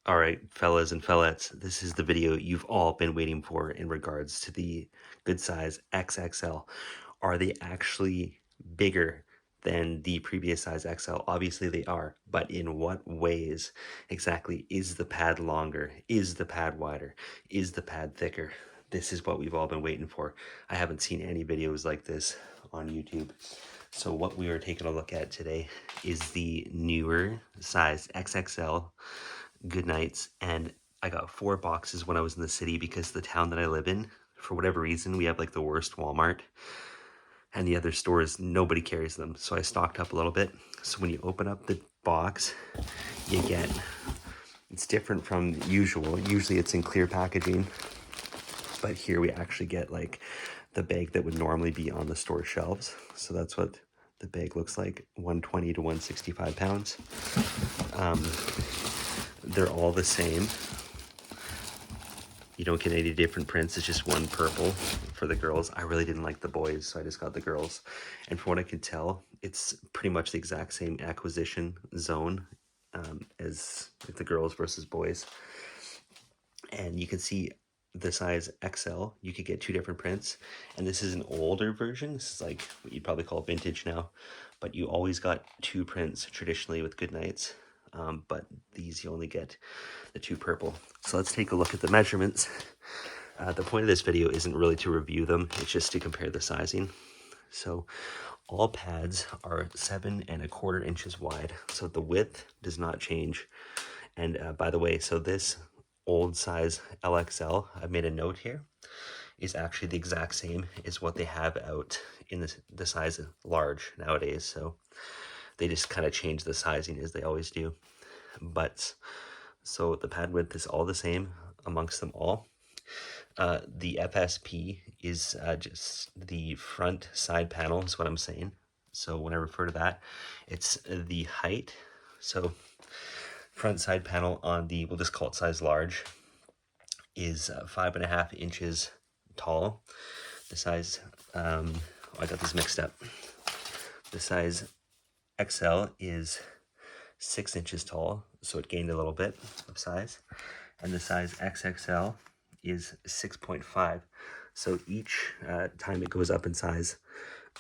All right, fellas and fellettes, this is the video you've all been waiting for in regards to the good size XXL. Are they actually bigger than the previous size XL? Obviously they are, but in what ways exactly? Is the pad longer? Is the pad wider? Is the pad thicker? This is what we've all been waiting for. I haven't seen any videos like this on YouTube. So what we are taking a look at today is the newer size XXL Goodnites, and I got 4 boxes when I was in the city because the town that I live in, for whatever reason, we have like the worst Walmart, and the other stores, nobody carries them. So I stocked up a little bit. So when you open up the box, you get, it's different from usual. Usually it's in clear packaging, but here we actually get like the bag that would normally be on the store shelves. So that's what the bag looks like, 120 to 165 pounds. They're all the same. You don't get any different prints. It's just one purple for the girls. I really didn't like the boys, so I just got the girls. And from what I can tell, it's pretty much the exact same acquisition zone as the girls versus boys. And you can see the size XL, you could get 2 different prints. And this is an older version. This is like what you'd probably call vintage now. But you always got 2 prints traditionally with Goodnites. But these you only get the 2 purple. So let's take a look at the measurements. The point of this video isn't really to review them, it's just to compare the sizing. So all pads are 7¼ inches wide, so the width does not change. And by the way, so this old size LXL, I've made a note here, is actually the exact same as what they have out in the size large nowadays. So they just kind of change the sizing as they always do. But so the pad width is all the same amongst them all. The FSP is just the front side panel is what I'm saying. So when I refer to that, it's the height. So front side panel on the, we'll just call it size large, is 5½ inches tall. The size, I got this mixed up. The size XL is 6 inches tall, so it gained a little bit of size. And the size XXL is 6.5. So each time it goes up in size,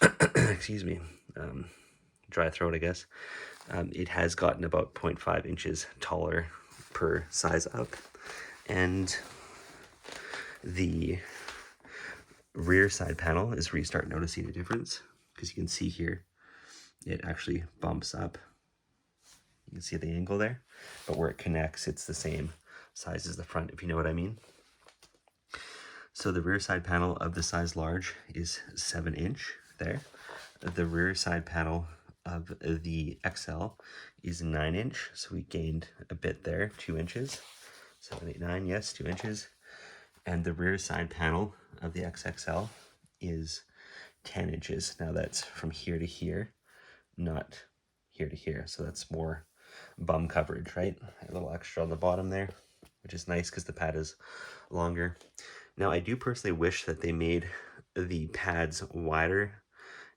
excuse me, dry throat, I guess, it has gotten about 0.5 inches taller per size up. And the rear side panel is where you start noticing a difference, because you can see here, it actually bumps up. You can see the angle there, but where it connects, it's the same size as the front, if you know what I mean. So the rear side panel of the size large is 7 inch there. The rear side panel of the XL is 9 inch. So we gained a bit there, 2 inches. 7, 8, 9, yes, 2 inches. And the rear side panel of the XXL is 10 inches. Now that's from here to here, not here to here. So that's more bum coverage, right? A little extra on the bottom there, which is nice because the pad is longer. Now, I do personally wish that they made the pads wider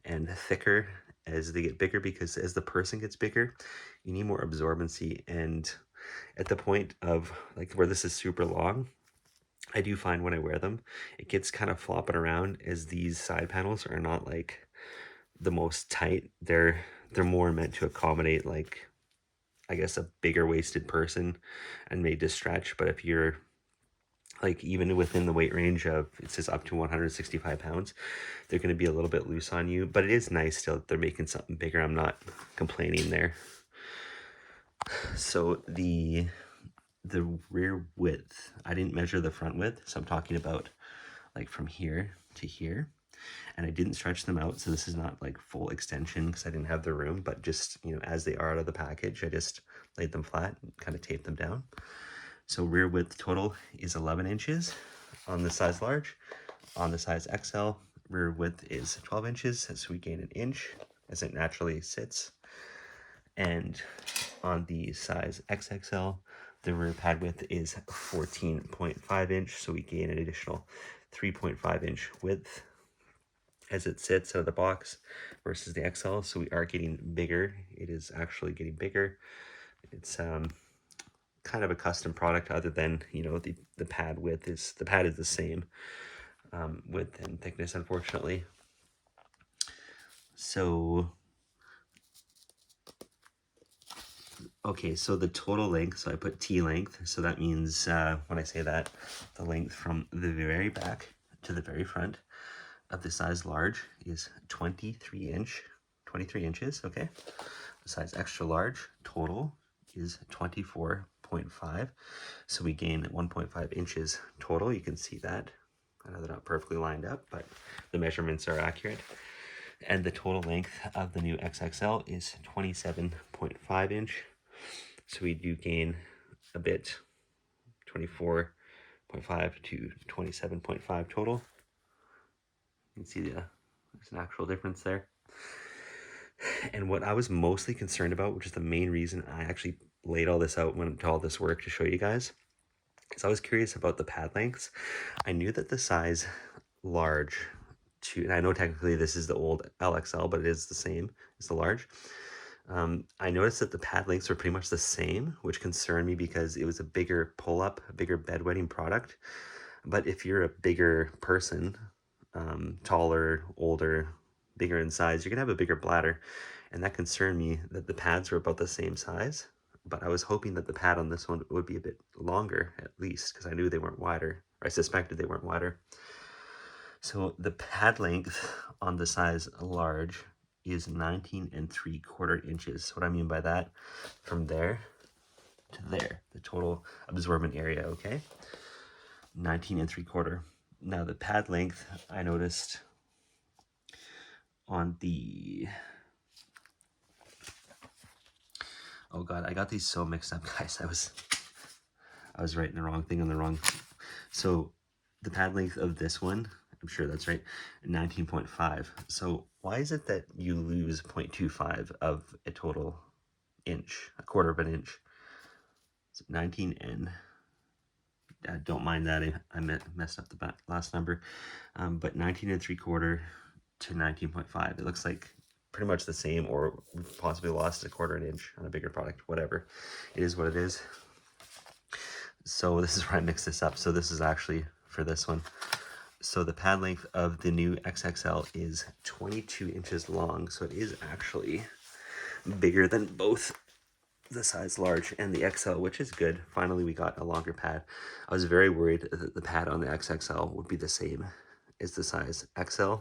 and thicker as they get bigger, because as the person gets bigger, you need more absorbency. And at the point of like where this is super long, I do find when I wear them, it gets kind of flopping around, as these side panels are not like the most tight. They're more meant to accommodate, like, I guess, a bigger waisted person and made to stretch. But if you're like even within the weight range of, it says up to 165 pounds, they're going to be a little bit loose on you. But it is nice still that they're making something bigger. I'm not complaining there. So the rear width, I didn't measure the front width, so I'm talking about like from here to here, and I didn't stretch them out, so this is not like full extension because I didn't have the room, but just, you know, as they are out of the package, I just laid them flat and kind of taped them down. So rear width total is 11 inches on the size large. On the size XL, rear width is 12 inches, so we gain an inch as it naturally sits. And on the size XXL, the rear pad width is 14.5 inch, so we gain an additional 3.5 inch width as it sits out of the box versus the XL. So we are getting bigger. It is actually getting bigger. It's kind kind of a custom product, other than, you know, the pad width is, the pad is the same width and thickness, unfortunately. So okay, so the total length, so I put T length, so that means when I say that, the length from the very back to the very front of the size large is 23 inches, okay? The size extra large total is 24.5, so we gain 1.5 inches total. You can see that. I know they're not perfectly lined up, but the measurements are accurate. And the total length of the new XXL is 27.5 inch. So we do gain a bit, 24.5 to 27.5 total. You can see there's an actual difference there. And what I was mostly concerned about, which is the main reason I actually laid all this out, went to all this work to show you guys, is I was curious about the pad lengths. I knew that the size large to, and I know technically this is the old LXL, but it is the same as the large. I noticed that the pad lengths were pretty much the same, which concerned me because it was a bigger pull-up, a bigger bedwetting product. But if you're a bigger person, taller, older, bigger in size, you're gonna have a bigger bladder. And that concerned me that the pads were about the same size. But I was hoping that the pad on this one would be a bit longer, at least, because I knew they weren't wider, or I suspected they weren't wider. So the pad length on the size large is 19.75 inches. What I mean by that, from there to there, the total absorbent area, okay? 19.75. Now the pad length, I noticed on the, oh God, I got these so mixed up, guys. I was writing the wrong thing on the wrong. So the pad length of this one, I'm sure that's right, 19.5. So why is it that you lose 0.25 of a total inch, a quarter of an inch? So 19 and, don't mind that, I messed up the last number, but 19.75 to 19.5. It looks like pretty much the same, or possibly lost a quarter an inch on a bigger product, whatever. It is what it is. So this is where I mixed this up. So this is actually for this one. So the pad length of the new XXL is 22 inches long. So it is actually bigger than both the size large and the XL, which is good. Finally, we got a longer pad. I was very worried that the pad on the XXL would be the same as the size XL,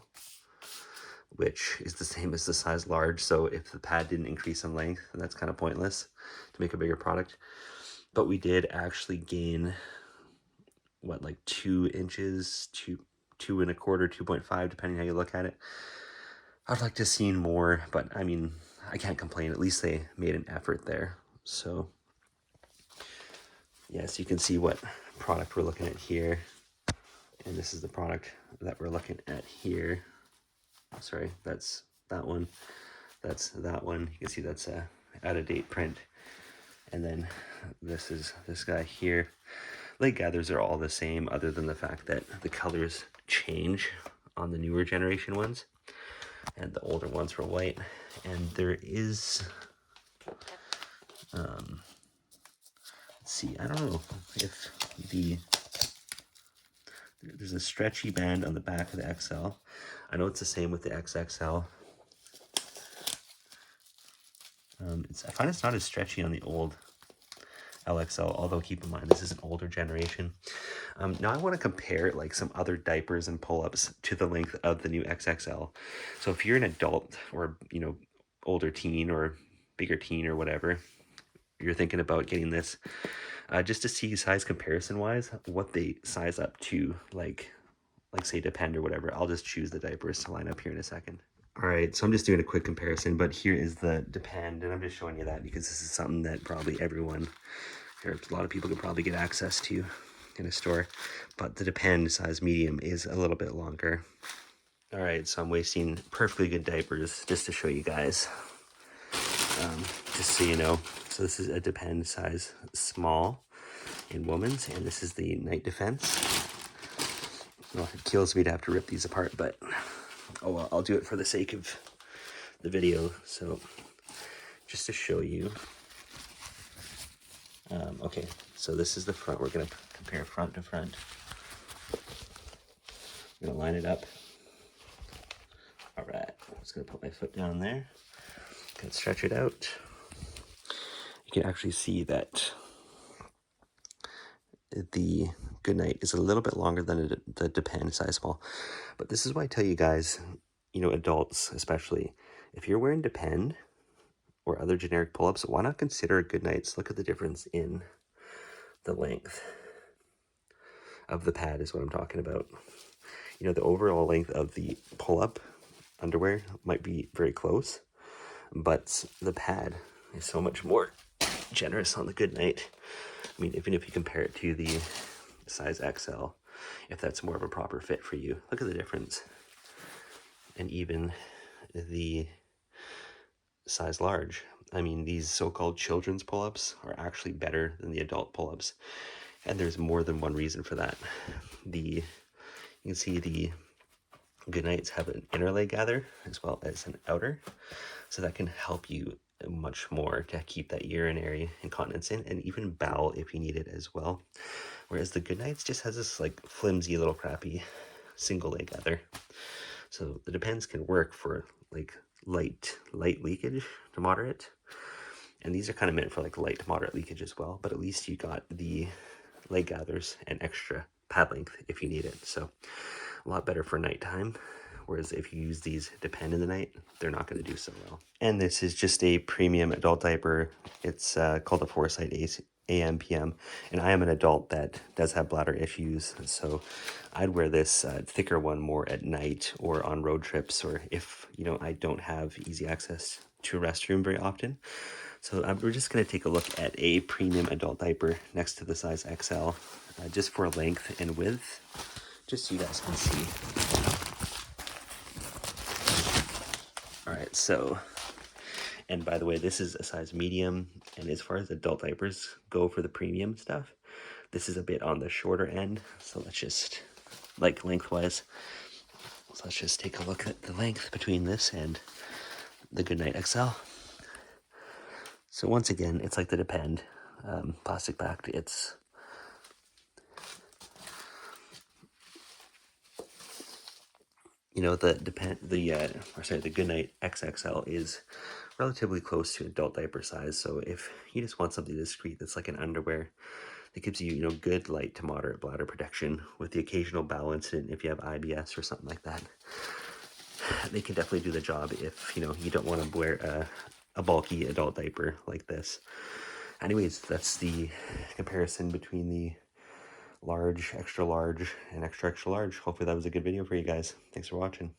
which is the same as the size large. So if the pad didn't increase in length, then that's kind of pointless to make a bigger product. But we did actually gain, what, like 2 inches, 2.25, 2.5, depending how you look at it. I'd like to see more, but I mean, I can't complain. At least they made an effort there. So yes, you can see what product we're looking at here. And this is the product that we're looking at here. Sorry, that's that one. That's that one. You can see that's a out-of-date print. And then this is this guy here. Leg gathers are all the same, other than the fact that the colors change on the newer generation ones, and the older ones were white. And there is, let's see, I don't know if there's a stretchy band on the back of the XL. I know it's the same with the XXL. I find it's not as stretchy on the old LXL, although keep in mind this is an older generation. Now I want to compare like some other diapers and pull-ups to the length of the new XXL. So if you're an adult, or you know, older teen or bigger teen or whatever, you're thinking about getting this, just to see size comparison wise what they size up to, like say Depend or whatever. I'll just choose the diapers to line up here in a second. All right, so I'm just doing a quick comparison, but here is the Depend, and I'm just showing you that because this is something that probably everyone, or a lot of people could probably get access to in a store. But the Depend size medium is a little bit longer. All right, so I'm wasting perfectly good diapers just to show you guys, just so you know. So this is a Depend size small in women's, and this is the Night Defense. Well, it kills me to have to rip these apart, but oh well, I'll do it for the sake of the video. So just to show you, Okay, so this is the front. We're gonna compare front to front. I'm gonna line it up. All right, I'm just gonna put my foot down there. Gonna stretch it out. You can actually see that the Goodnight is a little bit longer than the Depend size small. But this is why I tell you guys, you know, adults especially, if you're wearing Depend or other generic pull-ups, why not consider Goodnights? Look at the difference in the length of the pad is what I'm talking about. You know, the overall length of the pull-up underwear might be very close, but the pad is so much more generous on the Goodnight. I mean, even if you compare it to the size XL, if that's more of a proper fit for you, look at the difference. And even the size large. I mean, these so-called children's pull-ups are actually better than the adult pull-ups. And there's more than one reason for that. You can see the Goodnights have an inner leg gather as well as an outer. So that can help you much more to keep that urinary incontinence in, and even bowel if you need it as well. Whereas the Goodnights just has this like flimsy little crappy single leg gather. So the Depends can work for like light leakage to moderate. And these are kind of meant for like light to moderate leakage as well, but at least you got the leg gathers and extra pad length if you need it. So a lot better for nighttime. Whereas if you use these Depend in the night, they're not going to do so well. And this is just a premium adult diaper. It's called the Foresight AM PM. And I am an adult that does have bladder issues. So I'd wear this thicker one more at night or on road trips, or if, you know, I don't have easy access to a restroom very often. So we're just going to take a look at a premium adult diaper next to the size XL, just for length and width, just so you guys can see. All right, so, and by the way, this is a size medium, and as far as adult diapers go for the premium stuff, this is a bit on the shorter end. So let's just, like lengthwise, so let's just take a look at the length between this and the Goodnight XL. So once again, it's like the Depend, plastic backed. It's you know, the Goodnight XXL is relatively close to adult diaper size. So if you just want something discreet that's like an underwear that gives you, you know, good light to moderate bladder protection with the occasional bowel incident if you have IBS or something like that, they can definitely do the job if, you know, you don't want to wear a bulky adult diaper like this. Anyways, that's the comparison between the large, extra large, and extra extra large. Hopefully that was a good video for you guys. Thanks for watching.